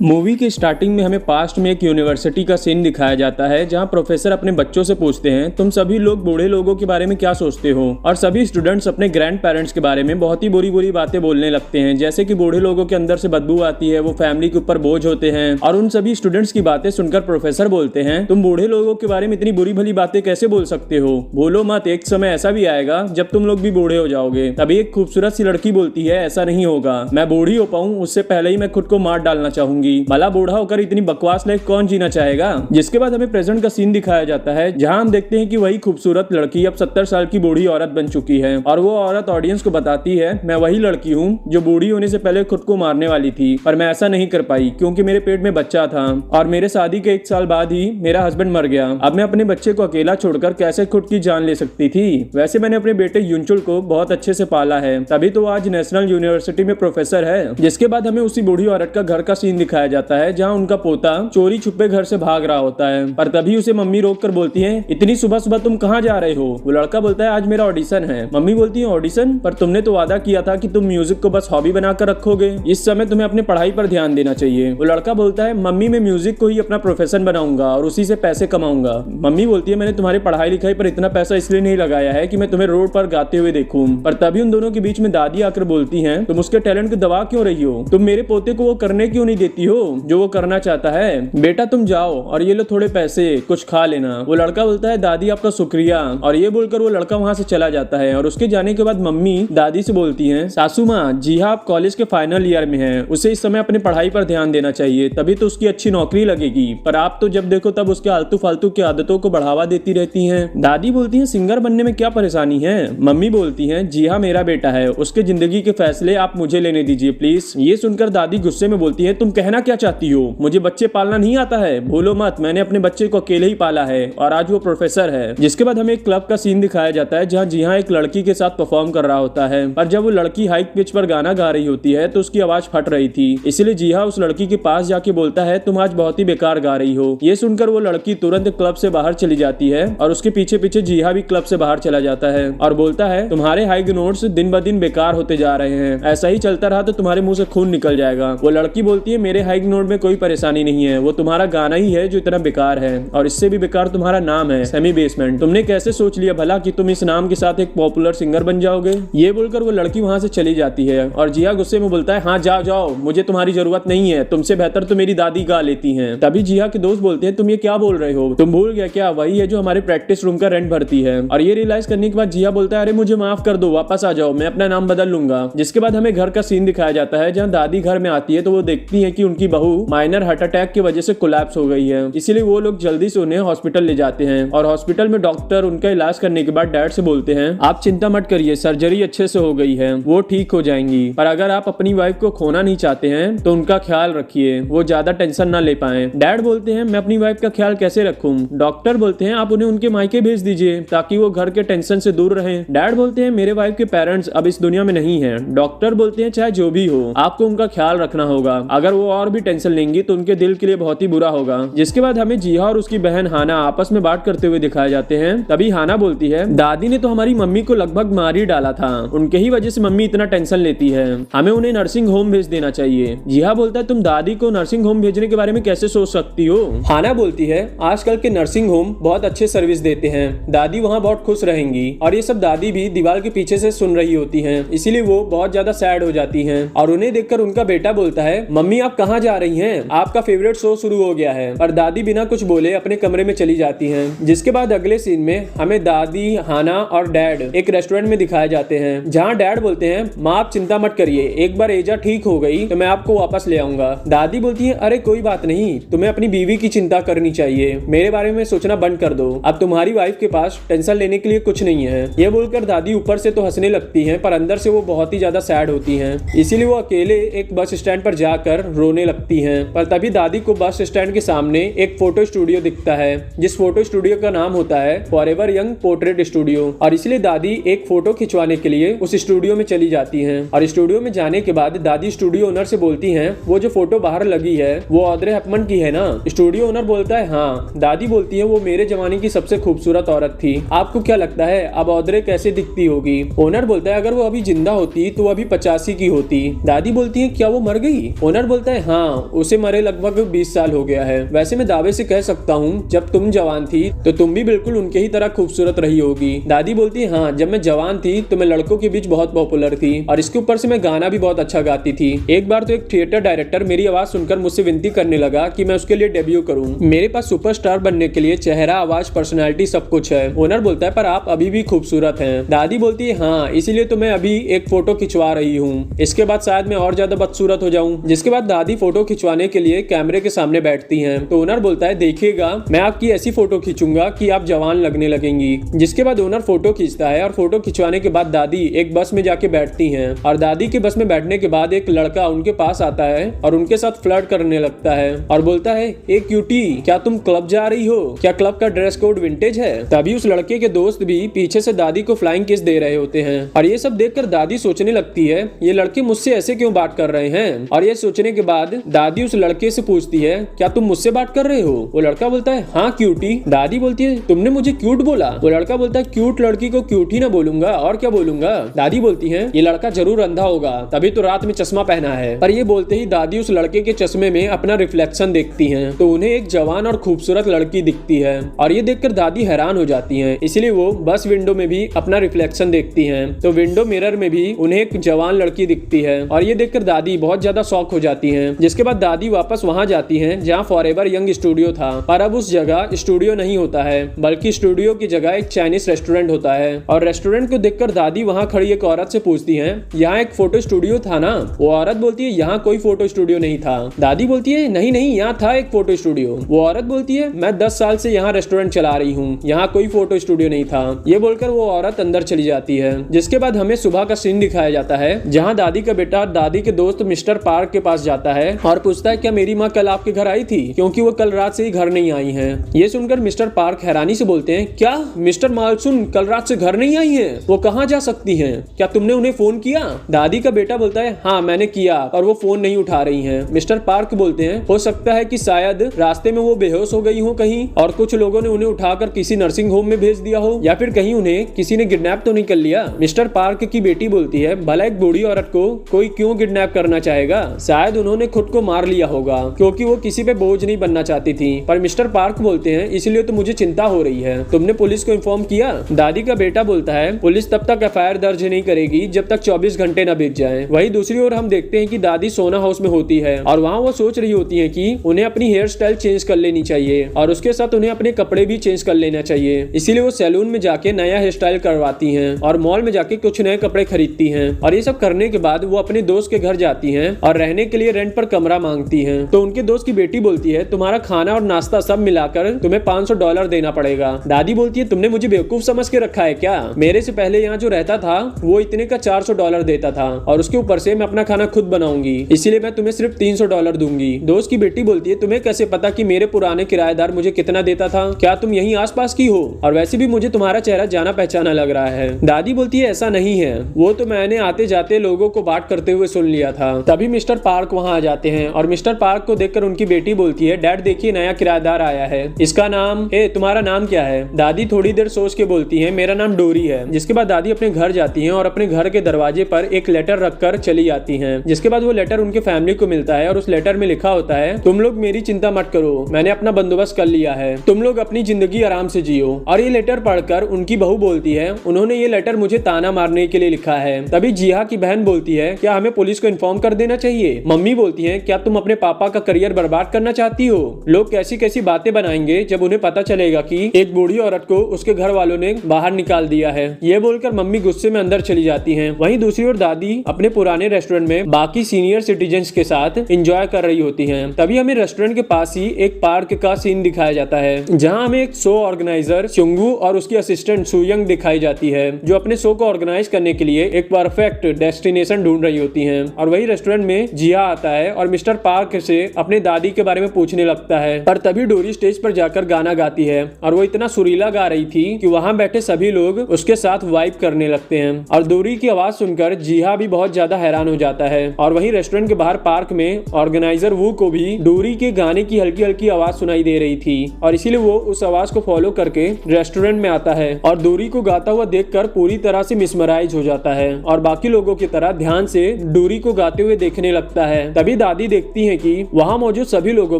Movie के starting में हमें पास्ट में एक यूनिवर्सिटी का सीन दिखाया जाता है जहां प्रोफेसर अपने बच्चों से पूछते हैं तुम सभी लोग बूढ़े लोगों के बारे में क्या सोचते हो। और सभी स्टूडेंट्स अपने ग्रैंड पेरेंट्स के बारे में बहुत ही बुरी बुरी बातें बोलने लगते हैं, जैसे कि बूढ़े लोगों के अंदर से बदबू आती है, वो फैमिली के ऊपर बोझ होते हैं। और उन सभी स्टूडेंट्स की बातें सुनकर प्रोफेसर बोलते हैं तुम बूढ़े लोगों के बारे में इतनी बुरी भली बातें कैसे बोल सकते हो, भूलो मत एक समय ऐसा भी आएगा जब तुम लोग भी बूढ़े हो जाओगे। तभी एक खूबसूरत सी लड़की बोलती है ऐसा नहीं होगा, मैं बूढ़ी हो पाऊं उससे पहले ही मैं खुद को मार डालना चाहूंगी, भला बूढ़ा होकर इतनी बकवास लाइफ कौन जीना चाहेगा। जिसके बाद हमें प्रेजेंट का सीन दिखाया जाता है जहां हम देखते हैं कि वही खूबसूरत लड़की अब 70 साल की बूढ़ी औरत बन चुकी है और वो औरत ऑडियंस को बताती है मैं वही लड़की हूँ जो बूढ़ी होने से पहले खुद को मारने वाली थी, पर मैं ऐसा नहीं कर पाई क्योंकि मेरे पेट में बच्चा था और मेरे शादी के 1 साल बाद ही मेरा हस्बैंड मर गया। अब मैं अपने बच्चे को अकेला छोड़कर कैसे खुद की जान ले सकती थी। वैसे मैंने अपने बेटे युनचुल को बहुत अच्छे से पाला है, तभी तो आज नेशनल यूनिवर्सिटी में प्रोफेसर है। जिसके बाद हमें उसी बूढ़ी औरत का घर का सीन दिखाया जाता है जहाँ उनका पोता चोरी छुपे घर से भाग रहा होता है, पर तभी उसे मम्मी रोक कर बोलती है इतनी सुबह सुबह तुम कहाँ जा रहे हो। वो लड़का बोलता है आज मेरा ऑडिशन है। मम्मी बोलती है ऑडिशन, पर तुमने तो वादा किया था कि तुम म्यूजिक को बस हॉबी बनाकर रखोगे, इस समय तुम्हें अपनी पढ़ाई पर ध्यान देना चाहिए। वो लड़का बोलता है मम्मी मैं म्यूजिक को ही अपना प्रोफेशन बनाऊंगा और उसी से पैसे कमाऊंगा। मम्मी बोलती है मैंने तुम्हारी पढ़ाई लिखाई पर इतना पैसा इसलिए नहीं लगाया है कि मैं तुम्हें रोड पर गाते हुए देखूं। पर तभी उन दोनों के बीच में दादी आकर बोलती है तुम उसके टैलेंट को दबा क्यों रही हो, तुम मेरे पोते को वो करने क्यों नहीं देती हो जो वो करना चाहता है। बेटा तुम जाओ और ये लो थोड़े पैसे, कुछ खा लेना। वो लड़का बोलता है दादी आपका शुक्रिया, और ये बोलकर वो लड़का वहाँ से चला जाता है। और उसके जाने के बाद मम्मी दादी से बोलती हैं सासू माँ जी हाँ आप कॉलेज के फाइनल ईयर में हैं, उसे इस समय अपनी पढ़ाई पर ध्यान देना चाहिए तभी तो उसकी अच्छी नौकरी लगेगी, पर आप तो जब देखो तब उसके आलतू फालतू की आदतों को बढ़ावा देती रहती हैं। दादी बोलती हैं सिंगर बनने में क्या परेशानी है। मम्मी बोलती हैं जी हाँ मेरा बेटा है, उसके जिंदगी के फैसले आप मुझे लेने दीजिए प्लीज। ये सुनकर दादी गुस्से में बोलती है तुम कहना क्या चाहती हो, मुझे बच्चे पालना नहीं आता है, भूलो मत मैंने अपने बच्चे को अकेले ही पाला है और आज वो प्रोफेसर है। जिसके बाद हमें एक क्लब का सीन दिखाया जाता है जहाँ जी हाँ एक लड़की के साथ परफॉर्म कर रहा होता है, पर जब वो लड़की हाई पिच पर गाना गा रही होती है तो उसकी आवाज फट रही थी, इसलिए जी हाँ उस लड़की के पास जाके बोलता है तुम आज बहुत ही बेकार गा रही हो। ये सुनकर वो लड़की तुरंत क्लब से बाहर चली जाती है और उसके पीछे पीछे जी हाँ भी क्लब से बाहर चला जाता है और बोलता है तुम्हारे हाई नोट्स दिन ब दिन बेकार होते जा रहे हैं, ऐसा ही चलता रहा तो तुम्हारे मुंह से खून निकल जाएगा। वो लड़की बोलती है मेरे हाई नोट में कोई परेशानी नहीं है, वो तुम्हारा गाना ही है जो इतना बेकार है और इससे भी बेकार तुम्हारा नाम है सेमी बेसमेंट, तुमने कैसे सोच लिया भला कि तुम इस नाम के साथ एक पॉपुलर सिंगर बन जाओगे। ये बोलकर वो लड़की वहां से चली जाती है और जिया गुस्से में बोलता है हाँ जाओ जाओ मुझे तुम्हारी जरूरत नहीं है, तुमसे बेहतर तो मेरी दादी गा लेती हैं। तभी जिया के दोस्त बोलते हैं तुम ये क्या बोल रहे हो, तुम भूल गया क्या वही है जो हमारे प्रैक्टिस रूम का रेंट भरती है। और ये रियलाइज करने के बाद जिया बोलता है अरे मुझे माफ कर दो वापस आ जाओ मैं अपना नाम बदल लूंगा। जिसके बाद हमें घर का सीन दिखाया जाता है जहाँ दादी घर में आती है तो वो देखती है कि उनकी बहू माइनर हार्ट अटैक की वजह से कोलैप्स हो गई है, इसीलिए वो लोग जल्दी से उन्हें हॉस्पिटल ले जाते हैं और हॉस्पिटल में डॉक्टर उनका इलाज करने के बाद डैड से बोलते हैं आप चिंता मत करिए सर्जरी अच्छे से हो गई है वो ठीक हो जाएंगी, पर अगर आप अपनी वाइफ को खोना नहीं चाहते हैं तो उनका ख्याल रखिए वो ज्यादा टेंशन ना ले पाए। डैड बोलते हैं मैं अपनी वाइफ का ख्याल कैसे रखूं। डॉक्टर बोलते हैं आप उन्हें उनके मायके भेज दीजिए ताकि वो घर के टेंशन से दूर रहें। डैड बोलते हैं मेरे वाइफ के पेरेंट्स अब इस दुनिया में नहीं है। डॉक्टर बोलते हैं चाहे जो भी हो आपको उनका ख्याल रखना होगा, अगर वो और भी टेंशन लेंगी तो उनके दिल के लिए बहुत ही बुरा होगा। जिसके बाद हमें जिहा और उसकी बहन हाना आपस में बात करते हुए दिखाए जाते हैं। तभी हाना बोलती है दादी ने तो हमारी मम्मी को लगभग मार ही डाला था, उनके ही वजह से मम्मी इतना टेंशन लेती है, हमें उन्हें नर्सिंग होम भेज देना चाहिए। जिहा बोलता है तुम दादी को नर्सिंग होम भेजने के बारे में कैसे सोच सकती हो। हाना बोलती है आजकल के नर्सिंग होम बहुत अच्छे सर्विस देते हैं, दादी वहाँ बहुत खुश रहेंगी। और ये सब दादी भी दीवार के पीछे से सुन रही होती है, इसीलिए वो बहुत ज्यादा सैड हो जाती है। और उन्हें देखकर उनका बेटा बोलता है मम्मी आप कहाँ जा रही हैं, आपका फेवरेट शो शुरू हो गया है। पर दादी बिना कुछ बोले अपने कमरे में चली जाती हैं। जिसके बाद अगले सीन में हमें दादी हाना और डैड एक रेस्टोरेंट में दिखाए जाते हैं जहाँ डैड बोलते हैं माँ आप चिंता मत करिए, एक बार एजा ठीक हो गई तो मैं आपको वापस ले आऊंगा। दादी बोलती है अरे कोई बात नहीं, तुम्हें अपनी बीवी की चिंता करनी चाहिए, मेरे बारे में सोचना बंद कर दो, अब तुम्हारी वाइफ के पास टेंशन लेने के लिए कुछ नहीं है। ये बोलकर दादी ऊपर से तो हंसने लगती है पर अंदर से वो बहुत ही ज्यादा सैड होती है, इसीलिए वो अकेले एक बस स्टैंड पर जाकर रोने लगती हैं। पर तभी दादी को बस स्टैंड के सामने एक फोटो स्टूडियो दिखता है जिस फोटो स्टूडियो का नाम होता है फॉरएवर यंग पोर्ट्रेट स्टूडियो, और इसलिए दादी एक फोटो खिंचवाने के लिए उस स्टूडियो में चली जाती हैं। और स्टूडियो में जाने के बाद दादी स्टूडियो ओनर से बोलती हैं वो जो फोटो बाहर लगी है वो ऑड्रे हेपमन की है ना। स्टूडियो ओनर बोलता है हाँ। दादी बोलती है वो मेरे जमाने की सबसे खूबसूरत औरत थी, आपको क्या लगता है अब ऑड्रे कैसे दिखती होगी। ओनर बोलता है अगर वो अभी जिंदा होती तो वो अभी 85 की होती। दादी बोलती है क्या वो मर गई। ओनर बोलता है है हाँ, उसे मरे लगभग 20 साल हो गया है। वैसे मैं दावे से कह सकता हूँ जब तुम जवान थी तो तुम भी बिल्कुल उनके ही तरह खूबसूरत रही होगी। दादी बोलती है हाँ, जब मैं जवान थी तो मैं लड़कों के बीच बहुत पॉपुलर थी और इसके ऊपर से मैं गाना भी बहुत अच्छा गाती थी। एक बार तो एक थिएटर डायरेक्टर मेरी आवाज सुनकर मुझसे विनती करने लगा कि मैं उसके लिए डेब्यू करूं। मेरे पास सुपरस्टार बनने के लिए चेहरा, आवाज, पर्सनालिटी सब कुछ है। ओनर बोलता है पर आप अभी भी खूबसूरत हैं। दादी बोलती है हाँ, इसीलिए तो मैं अभी एक फोटो खिंचवा रही हूँ, इसके बाद शायद मैं और ज्यादा बदसूरत हो जाऊं। जिसके बाद दादी फोटो खिंचवाने के लिए कैमरे के सामने बैठती हैं। तो ओनर बोलता है देखिएगा, मैं आपकी ऐसी फोटो खींचूंगा कि आप जवान लगने लगेंगी। जिसके बाद ओनर फोटो खींचता है और फोटो खिंचवाने के बाद दादी एक बस में जाके बैठती हैं और दादी के बस में बैठने के बाद एक लड़का उनके पास आता है और उनके साथ फ्लर्ट करने लगता है और बोलता है ए क्यूटी, क्या तुम क्लब जा रही हो? क्या क्लब का ड्रेस कोड विंटेज है? तभी उस लड़के के दोस्त भी पीछे से दादी को फ्लाइंग किस दे रहे होते हैं और ये सब देखकर दादी सोचने लगती है ये लड़के मुझसे ऐसे क्यों बात कर रहे हैं। और ये सोचने के बाद दादी उस लड़के से पूछती है क्या तुम मुझसे बात कर रहे हो? वो लड़का बोलता है हाँ क्यूटी। दादी बोलती है तुमने मुझे क्यूट बोला? वो लड़का बोलता है क्यूट लड़की को क्यूट ही ना बोलूंगा और क्या बोलूंगा। दादी बोलती है ये लड़का जरूर अंधा होगा, तभी तो रात में चश्मा पहना है। पर ये बोलते ही दादी उस लड़के के चश्मे में अपना रिफ्लेक्शन देखती हैं तो उन्हें एक जवान और खूबसूरत लड़की दिखती है और ये देखकर दादी हैरान हो जाती हैं। इसलिए वो बस विंडो में भी अपना रिफ्लेक्शन देखती हैं तो विंडो मिरर में भी उन्हें एक जवान लड़की दिखती है और ये देखकर दादी बहुत ज्यादा शॉक हो जाती हैं। जिसके बाद दादी वापस वहां जाती हैं जहां फॉरएवर यंग स्टूडियो था, पर अब उस जगह स्टूडियो नहीं होता है बल्कि स्टूडियो की जगह एक चाइनीज रेस्टोरेंट होता है। और रेस्टोरेंट को देखकर दादी वहां खड़ी एक औरत से पूछती है यहाँ एक फोटो स्टूडियो था ना? वो औरत बोलती है यहाँ कोई फोटो स्टूडियो नहीं था। दादी बोलती है नहीं नहीं, यहाँ था एक फोटो स्टूडियो। वो औरत बोलती है मैं 10 साल से यहाँ रेस्टोरेंट चला रही हूँ, यहाँ कोई फोटो स्टूडियो नहीं था। ये बोलकर वो औरत अंदर चली जाती है। जिसके बाद हमें सुबह का सीन दिखाया जाता है जहाँ दादी का बेटा दादी के दोस्त मिस्टर पार्क के पास जाता है और पूछता है क्या मेरी माँ कल आपके घर आई थी, क्योंकि वो कल रात से ही घर नहीं आई है। ये सुनकर मिस्टर पार्क हैरानी से बोलते हैं क्या मिस्टर मालसुन कल रात से घर नहीं आई है? वो कहाँ जा सकती हैं? क्या तुमने उन्हें फोन किया? दादी का बेटा बोलता है हाँ मैंने किया और वो फोन नहीं उठा रही हैं। मिस्टर पार्क बोलते हैं हो सकता है कि शायद रास्ते में वो बेहोश हो गई हो कहीं और कुछ लोगों ने उन्हें उठाकर किसी नर्सिंग होम में भेज दिया हो, या फिर कहीं उन्हें किसी ने किडनैप तो नहीं कर लिया। मिस्टर पार्क की बेटी बोलती है भला एक बूढ़ी औरत को कोई क्यों किडनैप करना चाहेगा, शायद उन्होंने खुद को मार लिया होगा क्योंकि वो किसी पे बोझ नहीं बनना चाहती थी। पर मिस्टर पार्क बोलते हैं इसलिए तो मुझे चिंता हो रही है, तुमने पुलिस को इन्फॉर्म किया? दादी का बेटा बोलता है पुलिस तब तक एफआईआर दर्ज नहीं करेगी जब तक 24 घंटे न बीत जाए। वही दूसरी ओर हम देखते हैं कि दादी सोना हाउस में होती है और वहाँ वो सोच रही होती है कि उन्हें अपनी हेयर स्टाइल चेंज कर लेनी चाहिए और उसके साथ उन्हें अपने कपड़े भी चेंज कर लेना चाहिए। इसीलिए वो सैलून में जाके नया हेयर स्टाइल करवाती हैं और मॉल में जाके कुछ नए कपड़े खरीदती हैं और ये सब करने के बाद वो अपने दोस्त के घर जाती हैं और रहने के लिए रेंट पर कमरा मांगती हैं। तो उनके दोस्त की बेटी बोलती है तुम्हारा खाना और नाश्ता सब मिलाकर तुम्हें $500 देना पड़ेगा। दादी बोलती है तुमने मुझे बेवकूफ समझ के रखा है क्या? मेरे से पहले यहाँ जो रहता था वो इतने का $400 देता था और उसके ऊपर से मैं अपना खाना खुद बनाऊंगी, इसीलिए मैं तुम्हें सिर्फ $300 दूंगी। दोस्त की बेटी बोलती है तुम्हें कैसे पता कि मेरे पुराने किराएदार मुझे कितना देता था? क्या तुम यहीं आसपास की हो? और वैसे भी मुझे तुम्हारा चेहरा जाना पहचाना लग रहा है। दादी बोलती है ऐसा नहीं है, वो तो मैंने आते जाते लोगों को बात करते हुए सुन लिया था। तभी मिस्टर पार्क वहाँ आ जाते हैं और मिस्टर पार्क को देखकर उनकी बेटी बोलती है डैड देखिए नया किराएदार आया है, इसका नाम तुम्हारा नाम क्या है? दादी थोड़ी देर सोच के बोलती है मेरा नाम डोरी है। जिसके बाद दादी अपने घर जाती है और अपने घर के दरवाजे पर एक लेटर रखकर चली जाती है। जिसके बाद वो लेटर उनके फैमिली को मिलता है और उस लेटर में लिखा होता है तुम लोग मेरी चिंता मत करो, मैंने अपना बंदोबस्त कर लिया है, तुम लोग अपनी जिंदगी आराम से जियो। और ये लेटर पढ़कर उनकी बहू बोलती है उन्होंने ये लेटर मुझे ताना मारने के लिए लिखा है। तभी जिहा की बहन बोलती है क्या हमें पुलिस को इन्फॉर्म कर देना चाहिए? मम्मी बोलती है क्या तुम अपने पापा का करियर बर्बाद करना चाहती हो? लोग कैसी कैसी बातें बनाएंगे जब उन्हें पता चलेगा कि एक बूढ़ी औरत को उसके घर वालों ने बाहर निकाल दिया है। ये बोलकर मम्मी गुस्से में अंदर चली जाती हैं। वहीं दूसरी ओर दादी अपने पुराने रेस्टोरेंट में बाकी सीनियर सिटीजन्स के साथ एंजॉय कर रही होती हैं। तभी हमें रेस्टोरेंट के पास ही एक पार्क का सीन दिखाया जाता है जहां हमें एक शो ऑर्गेनाइजर चुंगू और उसकी असिस्टेंट सुयंग दिखाई जाती है जो अपने शो को ऑर्गेनाइज करने के लिए एक परफेक्ट डेस्टिनेशन ढूंढ रही होती हैं। और वही रेस्टोरेंट में जिया आता है और मिस्टर पार्क से अपने दादी के बारे में पूछने लगता है। पर तभी डोरी स्टेज पर जाकर गाना गाती है और वो इतना सुरीला गा रही थी कि वहां बैठे सभी लोग उसके साथ वाइब करने लगते हैं। और डोरी की आवाज सुनकर जिहा भी बहुत ज्यादा हैरान हो जाता है। और वहीं रेस्टोरेंट के बाहर पार्क में ऑर्गेनाइजर वू को भी डोरी के गाने की हल्की हल्की आवाज सुनाई दे रही थी और इसीलिए वो उस आवाज को फॉलो करके रेस्टोरेंट में आता है और डोरी को गाता हुआ देखकर पूरी तरह से मिसमराइज हो जाता है और बाकी लोगों की तरह ध्यान से डोरी को गाते हुए देखने लगता है। तभी दादी देखती है कि वहाँ मौजूद सभी लोगों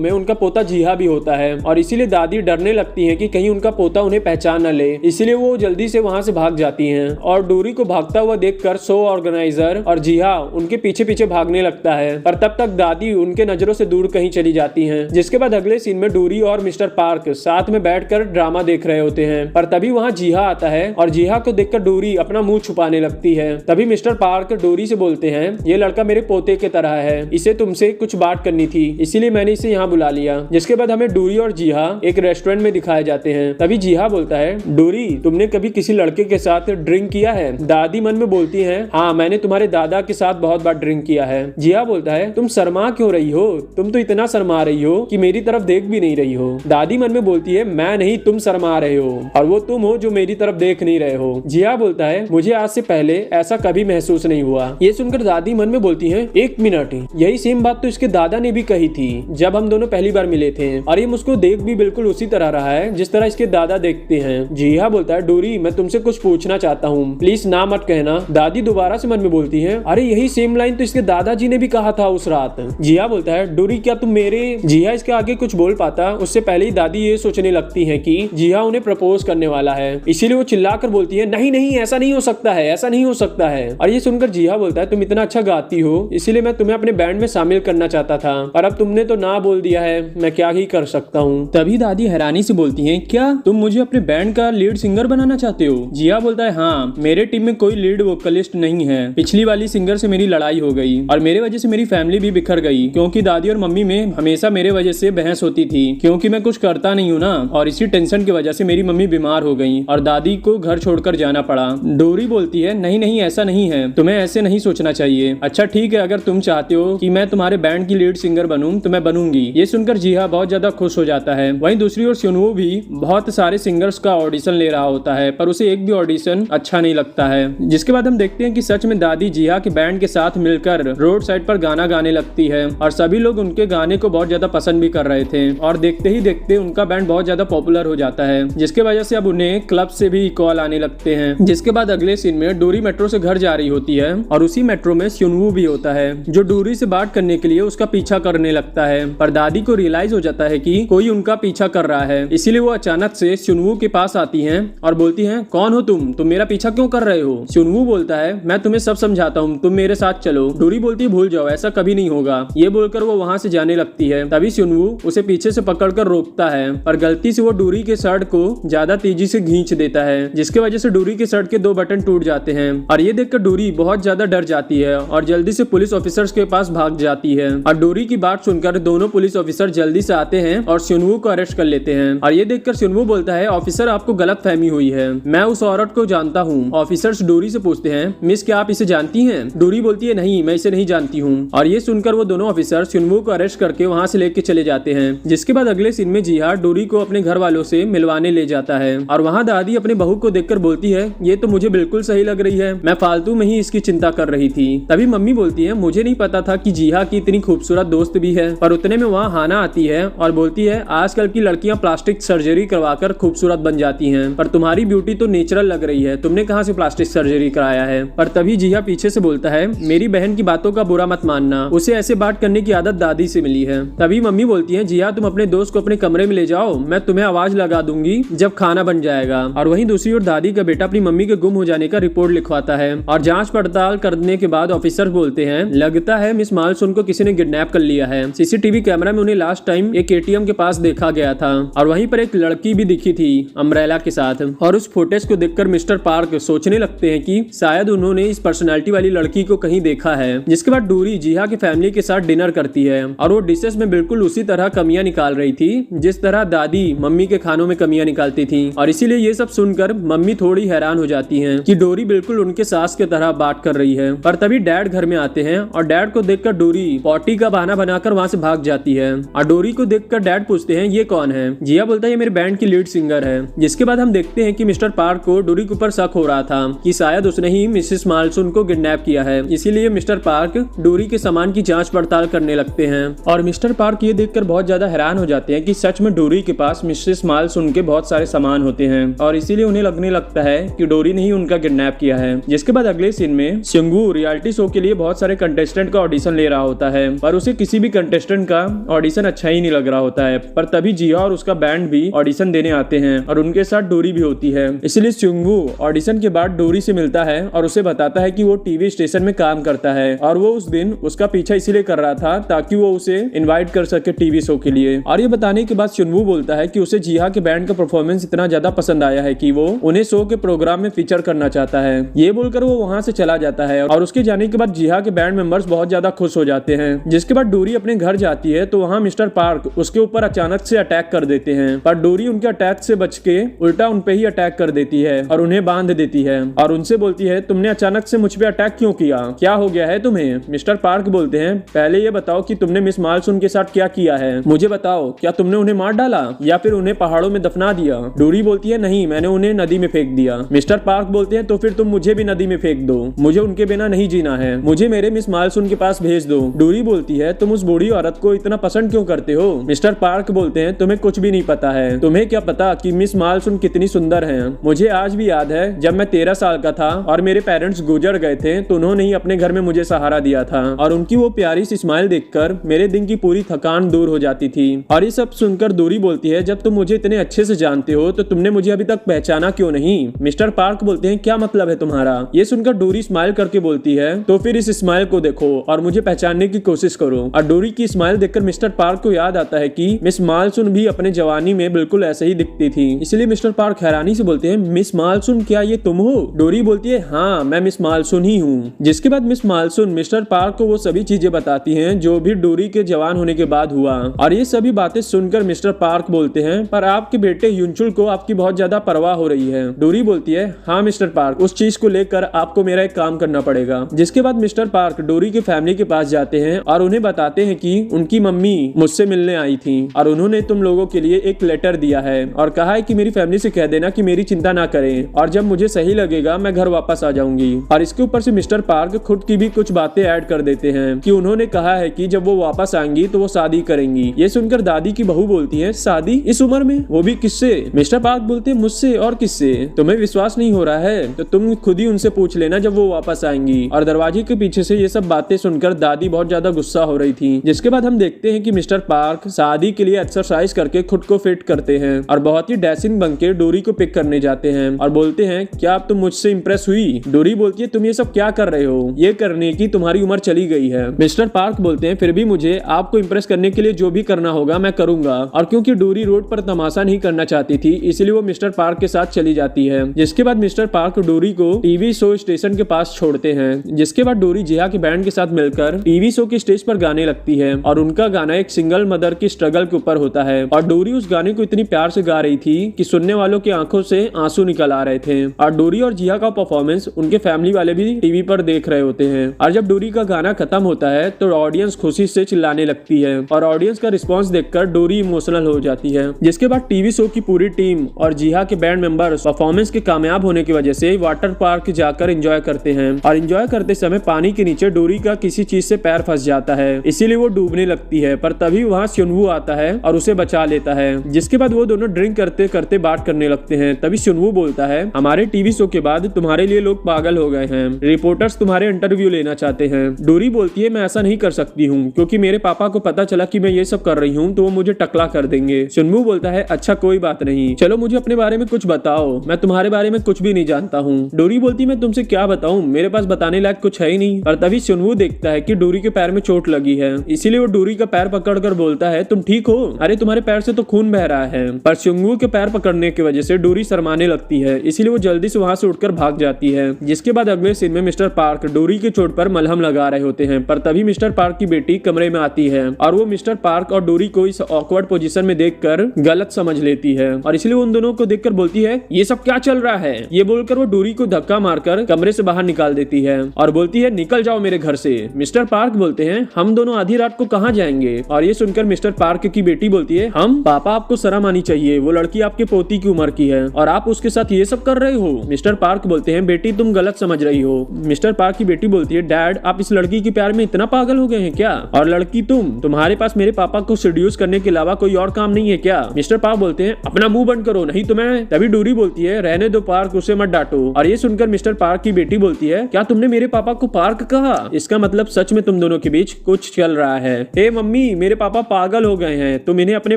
में उनका पोता जिहा भी होता है और इसीलिए दादी डरने लगती है कि कहीं उनका पोता उन्हें पहचान न ले। इसीलिए वो जल्दी से वहाँ से भाग जाती हैं और डोरी को भागता हुआ देखकर शो ऑर्गेनाइजर और जिहा उनके पीछे पीछे भागने लगता है, पर तब तक दादी उनके नजरों से दूर कहीं चली जाती हैं। जिसके बाद अगले सीन में डोरी और मिस्टर पार्क साथ में बैठकर ड्रामा देख रहे होते हैं, पर तभी वहाँ जिहा आता है और जिहा को देखकर डोरी अपना मुंह छुपाने लगती है। तभी मिस्टर पार्क डोरी से बोलते हैं, ये लड़का मेरे पोते की तरह है, इसे तुमसे कुछ बात करनी थी, इसीलिए मैंने इसे यहाँ बुला लिया। जिसके बाद हमें डोरी और जिहा एक रेस्टोरेंट में दिखाए जाते हैं। तभी जिहा बोलता है, डोरी तुमने कभी किसी लड़के के साथ ड्रिंक किया है? दादी मन में बोलती है, हाँ मैंने तुम्हारे दादा के साथ बहुत बार ड्रिंक किया है। जिहा बोलता है, तुम शर्मा क्यों रही हो? तुम तो इतना शर्मा रही हो कि मेरी तरफ देख भी नहीं रही हो। दादी मन में बोलती है, मैं नहीं, तुम शर्मा रहे हो और वो तुम हो जो मेरी तरफ देख नहीं रहे हो। जिहा बोलता है, मुझे आज से पहले ऐसा कभी महसूस नहीं हुआ। ये सुनकर दादी मन में बोलती है, एक मिनट, यही सेम बात तो इसके दादा ने भी कही थी जब हम दोनों पहली बार मिले थे और ये मुझको देख भी बिल्कुल उसी तरह रहा है जिस तरह इसके दादा देखते हैं। जिहा बोलता है, डोरी मैं तुमसे कुछ पूछना चाहता हूँ, प्लीज ना मत कहना। दादी दोबारा से मन में बोलती है, अरे यही सेम लाइन तो इसके दादाजी ने भी कहा था उस रात। जिहा बोलता है, डोरी क्या तुम मेरे। जिहा इसके आगे कुछ बोल पाता उससे पहले ही दादी ये सोचने लगती है कि जिहा उन्हें प्रपोज करने वाला है, इसीलिए वो चिल्लाकर बोलती है, नहीं नहीं ऐसा नहीं हो सकता है, ऐसा नहीं हो सकता है। और ये सुनकर जिहा बोलता है, तुम इतना अच्छा गाती हो इसीलिए मैं तुम्हें अपने बैंड में शामिल करना चाहता था, पर अब तुमने तो ना बोल दिया है, मैं क्या ही कर सकता हूँ। तभी दादी हैरानी से बोलती है, क्या तुम मुझे अपने बैंड का लीड सिंगर बनाना चाहते हो? जिहा बोलता है, हाँ मेरे टीम में कोई लीड वोकलिस्ट नहीं है, पिछली वाली सिंगर से मेरी लड़ाई हो गई और मेरे वजह से मेरी फैमिली भी बिखर गई, क्योंकि दादी और मम्मी में हमेशा मेरे वजह से बहस होती थी क्योंकि मैं कुछ करता नहीं हूँ ना, और इसी टेंशन की वजह से मेरी मम्मी बीमार हो गई और दादी को घर छोड़कर जाना पड़ा। डोरी बोलती है, नहीं नहीं ऐसा नहीं है, तुम्हें ऐसे नहीं सोचना चाहिए। अच्छा ठीक है, अगर तुम चाहते हो कि मैं तुम्हारे बैंड की लीड सिंगर बनूं तो मैं बनूंगी। ये सुनकर जिहा बहुत ज्यादा खुश हो जाता है। वहीं दूसरी ओर सुनवू भी बहुत सारे सिंगर्स का ऑडिशन ले रहा होता है, पर उसे एक भी ऑडिशन अच्छा नहीं लगता है। जिसके बाद हम देखते हैं कि सच में दादी जिहा के बैंड के साथ मिलकर रोड साइड पर गाना गाने लगती है और सभी लोग उनके गाने को बहुत ज्यादा पसंद भी कर रहे थे और देखते ही देखते उनका बैंड बहुत ज्यादा पॉपुलर हो जाता है, जिसके वजह से अब उन्हें क्लब से भी कॉल आने लगते हैं। जिसके बाद अगले सीन में डोरी मेट्रो से घर जा रही होती है और उसी मेट्रो में सुनवू भी होता है जो डोरी से बात करने के लिए उसका पीछा करने लगता है, पर दादी को रियलाइज हो जाता है कि कोई उनका पीछा कर रहा है, इसीलिए वो अचानक से सुनवू के पास आती हैं और बोलती हैं, कौन हो तुम मेरा पीछा क्यों कर रहे हो? सुनवू बोलता है, मैं तुम्हें सब समझाता हूँ, तुम मेरे साथ चलो। डोरी बोलती है, भूल जाओ, ऐसा कभी नहीं होगा। ये बोलकर वो वहाँ से जाने लगती है। तभी सुनवू उसे पीछे से पकड़कर रोकता है, पर गलती से वो डोरी के शर्ट को ज्यादा तेजी से खींच देता है, जिसकी वजह से डोरी के शर्ट के 2 बटन टूट जाते हैं और ये देखकर डोरी बहुत ज्यादा डर जाती है और जल्दी से पुलिस ऑफिसर्स के पास भाग जाती है। और डोरी की बात सुनकर दोनों पुलिस ऑफिसर जल्दी से आते हैं और सुनवू को अरेस्ट कर लेते हैं। और ये देखकर सुनवू बोलता है, ऑफिसर आपको गलतफहमी हुई है, मैं उस औरत को जानता हूँ। ऑफिसर्स डोरी से पूछते हैं, मिस क्या आप इसे जानती हैं? डोरी बोलती है, नहीं मैं इसे नहीं जानती हूँ। और ये सुनकर वो दोनों ऑफिसर सुनवू को अरेस्ट करके वहाँ से लेके चले जाते हैं। जिसके बाद अगले सीन में जिहा डोरी को अपने घर वालों से मिलवाने ले जाता है और वहाँ दादी अपने बहू को देखकर बोलती है, ये तो मुझे बिल्कुल सही लग रही है, मैं फालतू में ही इसकी चिंता कर रही थी। तभी मम्मी बोलती है, मुझे नहीं पता था कि जिहा की इतनी खूबसूरत दोस्त भी है। पर उतने में वहाँ हाना आती है और बोलती है, आजकल की लड़कियां प्लास्टिक सर्जरी करवाकर खूबसूरत बन जाती हैं, पर तुम्हारी ब्यूटी तो नेचुरल लग रही है, तुमने कहाँ से प्लास्टिक सर्जरी कराया है? पर तभी जिहा पीछे से बोलता है, मेरी बहन की बातों का बुरा मत मानना, उसे ऐसे बात करने की आदत दादी से मिली है। तभी मम्मी बोलती है, जिहा तुम अपने दोस्त को अपने कमरे में ले जाओ, मैं तुम्हें आवाज लगा दूंगी जब खाना बन जाएगा। और वहीं दूसरी ओर दादी का बेटा अपनी मम्मी के गुम हो जाने का रिपोर्ट लिखवाता है और जांच पड़ताल करने के बाद ऑफिसर बोलते हैं, लगता है मिस मालसुन को किसी ने किडनैप कर लिया है। सीसीटीवी कैमरा में उन्हें लास्ट टाइम एक एटीएम के पास देखा गया था और वहीं पर एक लड़की भी दिखी थी अम्ब्रेला के साथ। और उस फुटेज को देखकर मिस्टर पार्क सोचने लगते हैं कि शायद उन्होंने इस पर्सनालिटी वाली लड़की को कहीं देखा है। जिसके बाद डोरी जिहा की फैमिली के साथ डिनर करती है और वो डिशेस में बिल्कुल उसी तरह कमियां निकाल रही थी जिस तरह दादी मम्मी के खानों में कमियां निकालती थी। और इसीलिए ये सब सुनकर मम्मी थोड़ी हैरान हो जाती हैं कि डोरी बिल्कुल उनके सास के तरह बात कर रही है। पर तभी डैड घर में आते हैं और डैड को देखकर डोरी पॉटी का बहाना बनाकर वहाँ से भाग जाती है। और डोरी को देखकर डैड पूछते हैं, ये कौन है? जिहा बोलता है, ये मेरे बैंड की लीड सिंगर है। जिसके बाद हम देखते हैं कि मिस्टर पार्क को डोरी के ऊपर शक हो रहा था कि शायद उसने ही मिसेस मालसुन को किडनैप किया है, इसीलिए मिस्टर पार्क डोरी के सामान की जांच पड़ताल करने लगते हैं। और मिस्टर पार्क ये देखकर बहुत ज्यादा हैरान हो जाते हैं कि सच में डोरी के पास मिसेस मालसुन के बहुत सारे सामान होते हैं और इसीलिए उन्हें लगने लगता है कि डोरी ने ही उनका किडनैप किया है। जिसके बाद अगले सीन में सिंगू रियलिटी शो के लिए बहुत सारे कंटेस्टेंट का ऑडिशन ले दे रहा होता है, पर उसे किसी भी कंटेस्टेंट का ऑडिशन अच्छा ही नहीं लग रहा होता है। पर तभी जिया और उसका बैंड भी ऑडिशन देने आते हैं और उनके साथ डोरी भी होती है। इसलिए सुंगवू ऑडिशन के बाद डोरी से मिलता है और उसे बताता है कि वो टीवी स्टेशन में काम करता है और वो उस दिन उसका पीछा इसलिए कर रहा था ताकि वो उसे इनवाइट कर सके टीवी शो के लिए। और ये बताने के बाद सुंगवू बोलता है कि उसे जिया के बैंड का परफॉर्मेंस इतना ज्यादा पसंद आया है कि वो उन्हें शो के प्रोग्राम में फीचर करना चाहता है। ये बोलकर वो वहां से चला जाता है और उसके जाने के बाद जिया के बैंड मेंबर्स बहुत ज्यादा खुश हो जाते हैं। जिसके बाद डोरी अपने घर जाती है तो वहाँ मिस्टर पार्क उसके ऊपर अचानक से अटैक कर देते हैं, पर डोरी उनके अटैक से बच के उल्टा उन पे ही अटैक कर देती है और उन्हें बांध देती है और उनसे बोलती है तुमने अचानक से मुझ पे अटैक क्यों किया, क्या हो गया है तुम्हें। मिस्टर पार्क बोलते हैं पहले ये बताओ कि तुमने मिस मालसून के साथ क्या किया है, मुझे बताओ, क्या तुमने उन्हें मार डाला या फिर उन्हें पहाड़ों में दफना दिया। डोरी बोलती है नहीं, मैंने उन्हें नदी में फेंक दिया। मिस्टर पार्क बोलते हैं तो फिर तुम मुझे भी नदी में फेंक दो, मुझे उनके बिना नहीं जीना है, मुझे मेरे मिस मालसून के पास भेज दो। डोरी बोलती है तुम उस बूढ़ी औरत को इतना पसंद क्यों करते हो। मिस्टर पार्क बोलते हैं तुम्हें कुछ भी नहीं पता है, तुम्हें क्या पता कि मिस मालसून कितनी सुंदर हैं। मुझे आज भी याद है जब मैं 13 साल का था और मेरे पेरेंट्स गुजर गए थे तो उन्होंने ही अपने घर में मुझे सहारा दिया था और उनकी वो प्यारी सी स्माइल देखकर मेरे दिन की पूरी थकान दूर हो जाती थी। और ये सब सुनकर डोरी बोलती है जब तुम मुझे इतने अच्छे से जानते हो तो तुमने मुझे अभी तक पहचाना क्यों नहीं। मिस्टर पार्क बोलते हैं क्या मतलब है तुम्हारा। ये सुनकर डोरी स्माइल करके बोलती है तो फिर इस स्माइल को देखो और मुझे पहचानने की कोशिश करो। और डोरी की स्माइल देखकर मिस्टर पार्क को याद आता है कि मिस मालसून भी अपने जवानी में बिल्कुल ऐसे ही दिखती थी। इसलिए मिस्टर पार्क हैरानी से बोलते हैं मिस मालसून क्या ये तुम हो। डोरी बोलती है हाँ मैं मिस मालसून ही हूँ। जिसके बाद मिस मालसून मिस्टर पार्क को वो सभी चीजें बताती हैं जो भी डोरी के जवान होने के बाद हुआ। और ये सभी बातें सुनकर मिस्टर पार्क बोलते हैं पर आपके बेटे युनचुल को आपकी बहुत ज्यादा परवाह हो रही है। डोरी बोलती है हाँ मिस्टर पार्क, उस चीज को लेकर आपको मेरा एक काम करना पड़ेगा। जिसके बाद मिस्टर पार्क डोरी के फैमिली के पास जाते हैं और उन्हें बताते हैं कि उनकी मम्मी मुझसे मिलने आई थी और उन्होंने तुम लोगों के लिए एक लेटर दिया है और कहा है कि मेरी फैमिली से कह देना कि मेरी चिंता ना करें और जब मुझे सही लगेगा मैं घर वापस आ जाऊंगी। और इसके ऊपर से मिस्टर पार्क खुद की भी कुछ बातें ऐड कर देते हैं कि उन्होंने कहा है कि जब वो वापस आएंगी तो वो शादी करेंगी। ये सुनकर दादी की बहू बोलती है शादी इस उम्र में, वो भी किससे। मिस्टर पार्क बोलते हैं मुझसे और किससे, तुम्हें विश्वास नहीं हो रहा है तो तुम खुद ही उनसे पूछ लेना जब वो वापस आएंगी। और दरवाजे के पीछे से ये सब बातें सुनकर दादी बहुत ज्यादा गुस्सा हो रही थी। जिसके बाद हम देखते हैं कि मिस्टर पार्क शादी के लिए एक्सरसाइज करके खुद को फिट करते हैं और बहुत ही डैशिंग बनके डोरी को पिक करने जाते हैं और बोलते हैं क्या अब तुम मुझसे इंप्रेस हुई। डोरी बोलती है तुम ये सब क्या कर रहे हो, ये करने की तुम्हारी उम्र चली गई है। मिस्टर पार्क बोलते हैं फिर भी मुझे आपको इंप्रेस करने के लिए जो भी करना होगा मैं करूंगा। और क्योंकि डोरी रोड पर तमाशा नहीं करना चाहती थी इसलिए वो मिस्टर पार्क के साथ चली जाती है। जिसके बाद मिस्टर पार्क डोरी को टीवी शो स्टेशन के पास छोड़ते हैं। जिसके बाद डोरी जिया के बैंड के साथ मिलकर टीवी शो के स्टेज पर गाने लगती है और उनका गाना एक सिंगल मदर की स्ट्रगल के ऊपर होता है। और डोरी उस गाने को इतनी प्यार से गा रही थी कि सुनने वालों की आंखों से आंसू निकल आ रहे थे। और डोरी और जिया का परफॉर्मेंस उनके फैमिली वाले भी टीवी पर देख रहे होते हैं। और जब डोरी का गाना खत्म होता है तो ऑडियंस खुशी से चिल्लाने लगती है और ऑडियंस का रिस्पॉन्स देखकर डोरी इमोशनल हो जाती है। जिसके बाद टीवी शो की पूरी टीम और जिया के बैंड मेंबर्स परफॉर्मेंस के कामयाब होने की वजह से वाटर पार्क जाकर एंजॉय करते हैं। और एंजॉय करते समय पानी के नीचे डोरी का किसी चीज से पैर फंस जाता है, इसीलिए वो डूबने लगती है। पर तभी वहाँ सुनवू आता है और उसे बचा लेता है। जिसके बाद वो दोनों ड्रिंक करते करते बात करने लगते हैं। तभी सुनवू बोलता है हमारे टीवी शो के बाद तुम्हारे लिए लोग पागल हो गए हैं, रिपोर्टर्स तुम्हारे इंटरव्यू लेना चाहते हैं। डोरी बोलती है मैं ऐसा नहीं कर सकती हूँ क्योंकि मेरे पापा को पता चला कि मैं ये सब कर रही हूँ तो वो मुझे टकला कर देंगे। सुनवू बोलता है अच्छा कोई बात नहीं, चलो मुझे अपने बारे में कुछ बताओ, मैं तुम्हारे बारे में कुछ भी नहीं जानता हूँ। डोरी बोलती मैं तुमसे क्या बताऊँ, मेरे पास बताने लायक कुछ है ही नहीं। और तभी सुनवू देखता है कि डोरी के पैर में चोट लगी है, इसीलिए वो डोरी का पैर पकड़कर बोलता है तुम ठीक हो, अरे तुम्हारे पैर से तो खून बह रहा है। पर सुनवू के पैर पकड़ने की वजह से डोरी शर्माने लगती है, इसीलिए वो जल्दी से वहां से उठकर भाग जाती है। जिसके बाद अगले सीन में मिस्टर पार्क डोरी की चोट पर मलहम लगा रहे होते हैं। पर तभी मिस्टर पार्क की बेटी कमरे में आती है और वो मिस्टर पार्क और डोरी को इस ऑकवर्ड पोजीशन में देखकर गलत समझ लेती है और इसलिए उन दोनों को देखकर बोलती है ये सब क्या चल रहा है। ये बोलकर वो डोरी को धक्का मारकर कमरे से बाहर निकाल देती है और बोलती है निकल जाओ मेरे घर से। मिस्टर पार्क बोलते हैं हम दोनों आधी रात को कहाँ जाएंगे। और ये सुनकर मिस्टर पार्क की बेटी बोलती है हम, पापा आपको शर्म आनी चाहिए, वो लड़की आपके पोती की उम्र की है और आप उसके साथ ये सब कर रहे हो। मिस्टर पार्क बोलते हैं बेटी तुम गलत समझ रही हो। मिस्टर पार्क की बेटी बोलती है डैड आप इस लड़की के प्यार में इतना पागल हो गए हैं क्या, और लड़की तुम्हारे पास मेरे पापा को सेड्यूस करने के अलावा कोई और काम नहीं है क्या। मिस्टर पार्क बोलते हैं अपना मुंह बंद करो नहीं तो मैं। तभी डोरी बोलती है रहने दो पार्क, उसे मत डांटो। और ये सुनकर मिस्टर पार्क की बेटी बोलती है क्या तुमने मेरे पापा को पार्क कहा, इसका मतलब सच में तुम दोनों के बीच कुछ चल रहा है। हे मम्मी, मेरे पापा पागल हो गए हैं, तुम इन्हें अपने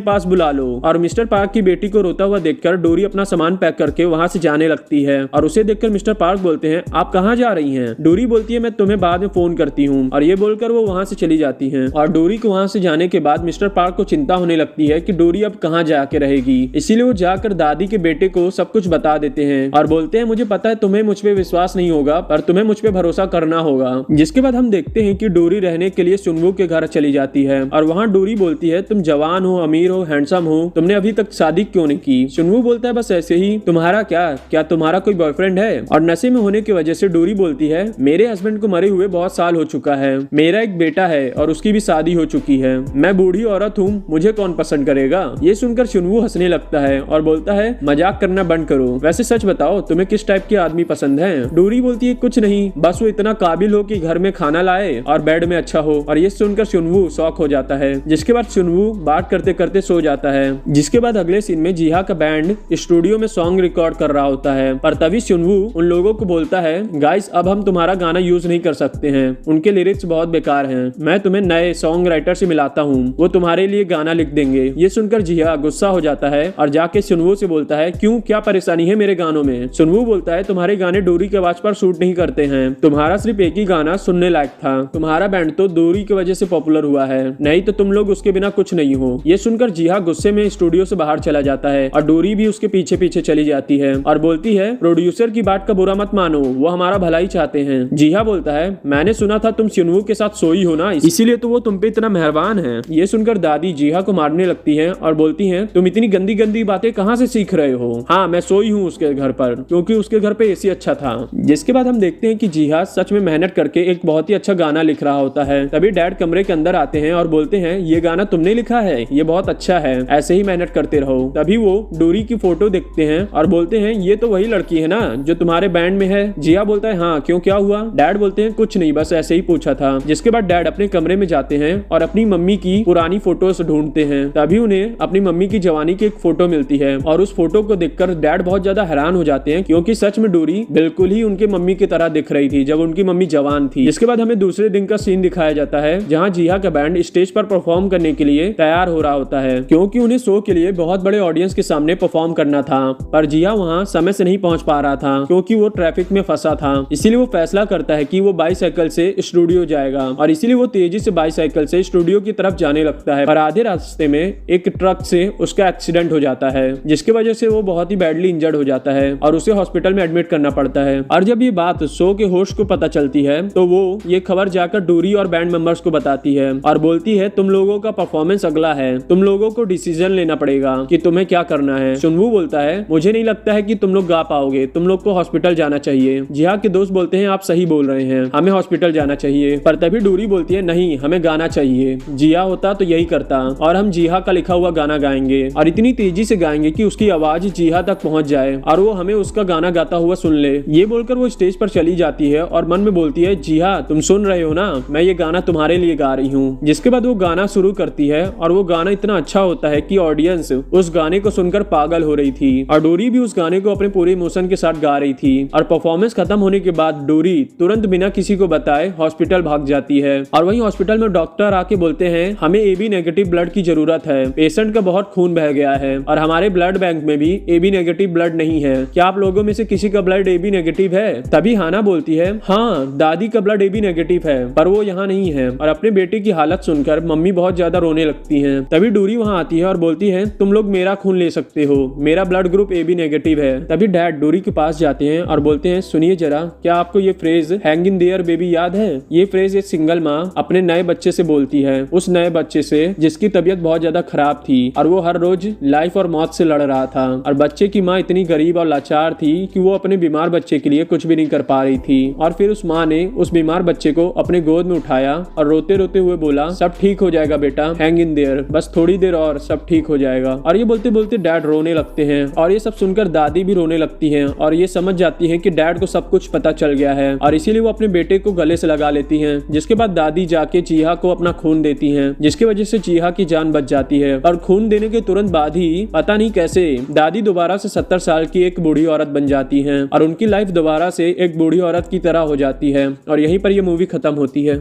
पास बुला लो। और मिस्टर पार्क की बेटी को रोता हुआ देखकर डोरी अपना सामान पैक करके वहाँ से जाने लगती है और उसे देखकर मिस्टर पार्क बोलते हैं, आप कहाँ जा रही हैं? डोरी बोलती है, मैं तुम्हें बाद में फोन करती हूँ। और ये बोलकर वो वहाँ से चली जाती है। और डोरी को वहाँ से जाने के बाद मिस्टर पार्क को चिंता होने लगती है कि डोरी अब कहाँ जाके रहेगी। इसीलिए वो जाकर दादी के बेटे को सब कुछ बता देते हैं और बोलते हैं, मुझे पता है तुम्हें मुझ पे विश्वास नहीं होगा, पर तुम्हें मुझ पे भरोसा करना होगा। जिसके बाद हम देखते हैं कि डोरी रहने के लिए सुनवू के घर चली जाती है और वहाँ डोरी बोलती है, तुम जवान हो, अमीर हो, हैंडसम हो, तुमने अभी तक शादी क्यों नहीं की? सुनवू बोलता है, बस ऐसे ही। तुम्हारा क्या तुम्हारा कोई बॉयफ्रेंड है? और नशे में होने की वजह से डोरी बोलती है, मेरे हस्बैंड को मरे हुए बहुत साल हो चुका है, मेरा एक बेटा है और उसकी भी शादी हो चुकी है, मैं बूढ़ी औरत हूँ, मुझे कौन पसंद करेगा? ये सुनकर सुनवू हंसने लगता है और बोलता है, मजाक करना बंद करो, वैसे सच बताओ तुम्हें किस टाइप के आदमी पसंद है? डोरी बोलती है, कुछ नहीं, बस वो इतना काबिल हो कि घर में खाना लाए और बेड में अच्छा हो। और ये सुनकर सुनवू शॉक हो जाता है। जिसके बाद सुनवू बात करते करते सो जाता है। जिसके बाद अगले सीन में जीहा का बैंड स्टूडियो में सॉन्ग रिकॉर्ड कर रहा होता है, पर तभी सुनवू उन लोगों को बोलता है, गाइस अब हम तुम्हारा गाना यूज नहीं कर सकते हैं, उनके लिरिक्स बहुत बेकार हैं, मैं तुम्हें नए सॉन्ग राइटर से मिलाता हूँ, वो तुम्हारे लिए गाना लिख देंगे। ये सुनकर जीहा गुस्सा हो जाता है और जाके सुनवू से बोलता है, क्यों, क्या परेशानी है मेरे गानों में? सुनवू बोलता है, तुम्हारे गाने डोरी के आवाज पर सूट नहीं करते हैं, तुम्हारा सिर्फ एक ही गाना सुनने लायक था, तुम्हारा बैंड तो डोरी की वजह से पॉपुलर हुआ है, नहीं तो तुम लोग उसके बिना कुछ नहीं हो। ये सुनकर जीहा गुस्से में स्टूडियो से बाहर चला जाता है और डोरी भी उसके पीछे पीछे चली जाती है और बोलती है, प्रोड्यूसर की बात का बुरा मत मानो, वो हमारा भला ही चाहते हैं। जीहा बोलता है, मैंने सुना था तुम सुनवू के साथ सोई हो ना, इसीलिए तो वो तुम पे इतना मेहरबान है। ये सुनकर दादी जीहा को मारने लगती है और बोलती है, तुम इतनी गंदी गंदी बातें कहाँ से सीख रहे हो? हाँ, मैं सोई हूँ उसके घर पर, क्योंकि उसके घर पे एसी अच्छा था। जिसके बाद हम देखते हैं कि जीहा सच में मेहनत करके एक बहुत ही अच्छा गाना लिख रहा होता है। तभी डैड कमरे के अंदर आते हैं और बोलते हैं, ये गाना तुमने लिखा है, ये बहुत अच्छा है, ऐसे ही मेहनत करते रहो। तभी वो डोरी की फोटो देखते हैं और बोलते हैं, ये तो वही लड़की है ना जो तुम्हारे बैंड में है? जिया बोलता है, हाँ, क्यों, क्या हुआ? डैड बोलते हैं, कुछ नहीं, बस ऐसे ही पूछा था। जिसके बाद डैड अपने कमरे में जाते हैं और अपनी मम्मी की पुरानी फोटोज ढूंढते हैं। तभी उन्हें अपनी मम्मी की जवानी की एक फोटो मिलती है और उस फोटो को देखकर डैड बहुत ज्यादा हैरान हो जाते हैं, क्योंकि सच में डोरी बिल्कुल ही उनके मम्मी की तरह दिख रही थी जब उनकी मम्मी जवान थी। इसके बाद हमें दूसरे दिन का सीन दिखाया जाता है जहाँ जिया का बैंड स्टेज पर परफॉर्म करने के लिए तैयार हो रहा होता है, क्योंकि उन्हें शो के लिए बहुत बड़े ऑडियंस के सामने परफॉर्म करना था। पर जिया वहाँ समय से नहीं पहुंच पा रहा था क्योंकि वो ट्रैफिक में फंसा था। इसीलिए वो फैसला करता है कि वो बाईसाइकिल से स्टूडियो जाएगा और इसीलिए वो तेजी से बाईसाइकिल से स्टूडियो की तरफ जाने लगता है। पर आधे रास्ते में एक ट्रक से उसका एक्सीडेंट हो जाता है, जिसकी वजह से वो बहुत ही बैडली इंजर्ड हो जाता है और उसे हॉस्पिटल में एडमिट करना पड़ता है। और जब ये बात शो के होस्ट को पता चलती है तो वो ये खबर जाकर डोरी और बैंड मेंबर्स को बताती है और बोलती है, तुम लोगों का परफॉर्मेंस अगला है, तुम लोगों को डिसीजन लेना पड़ेगा कि तुम्हें क्या करना है। सुनवू बोलता है, मुझे नहीं लगता है कि तुम लोग गा पाओगे, तुम लोग को हॉस्पिटल जाना चाहिए। जिया के दोस्त बोलते हैं, आप सही बोल रहे हैं, हमें हॉस्पिटल जाना चाहिए। पर तभी डोरी बोलती है, नहीं, हमें गाना चाहिए, जिया होता तो यही करता और हम जिया का लिखा हुआ गाना गाएंगे और इतनी तेजी से गाएंगे कि उसकी आवाज जिया तक पहुंच जाए और वो हमें उसका गाना गाता हुआ सुन ले। ये बोलकर वो स्टेज पर चली जाती है और मन में बोलती है, जिया तुम सुन रहे हो ना, मैं ये गाना तुम्हारे लिए गा रही हूँ। जिसके बाद वो गाना शुरू करती है और वो गाना इतना अच्छा होता है कि ऑडियंस उस गाने को सुनकर पागल हो रही थी और डोरी भी उस गाने को अपने पूरे इमोशन के साथ गा रही थी। और परफॉर्मेंस खत्म होने के बाद डोरी तुरंत बिना किसी को बताए हॉस्पिटल भाग जाती है और वहीं हॉस्पिटल में डॉक्टर आके बोलते हैं, हमें AB नेगेटिव ब्लड की जरूरत है, पेशेंट का बहुत खून बह गया है और हमारे ब्लड बैंक में भी AB नेगेटिव ब्लड नहीं है, क्या आप लोगों में से किसी का ब्लड AB नेगेटिव है? तभी हाना बोलती है, हाँ, दादी का ब्लड AB नेगेटिव है पर वो यहाँ नहीं है। और अपने बेटे की हालत सुनकर मम्मी बहुत ज्यादा रोने लगती हैं। तभी डोरी वहाँ आती है और बोलती है, तुम लोग मेरा खून ले सकते हो, मेरा ब्लड ग्रुप AB नेगेटिव है। तभी डैड डोरी के पास जाते हैं और बोलते हैं, सुनिए जरा, क्या आपको ये phrase hang in their baby याद है? ये फ्रेज एक सिंगल माँ अपने नए बच्चे से बोलती है, उस नए बच्चे से जिसकी तबीयत बहुत ज्यादा खराब थी और वो हर रोज लाइफ और मौत से लड़ रहा था और बच्चे की माँ इतनी गरीब और लाचार थी कि वो अपने बीमार बच्चे के लिए कुछ भी नहीं कर पा रही थी। और फिर उस माँ ने उस बीमार बच्चे को अपने गोद में उठाया और रोते रोते हुए बोला, सब ठीक हो जाएगा बेटा, हैंग इन देयर, बस थोड़ी देर और सब ठीक हो जाएगा। और ये बोलते बोलते डैड रोने लगते हैं और ये सब सुनकर दादी भी रोने लगती हैं और ये समझ जाती हैं कि डैड को सब कुछ पता चल गया है और इसीलिए वो अपने बेटे को गले से लगा लेती हैं। जिसके बाद दादी जाके जिया को अपना खून देती हैं, जिसकी वजह से जिया की जान बच जाती है। और खून देने के तुरंत बाद ही पता नहीं कैसे दादी दोबारा से 70 साल की एक बूढ़ी औरत बन जाती हैं और उनकी लाइफ दोबारा से एक बूढ़ी औरत की तरह हो जाती है और यहीं पर ये मूवी खत्म होती है।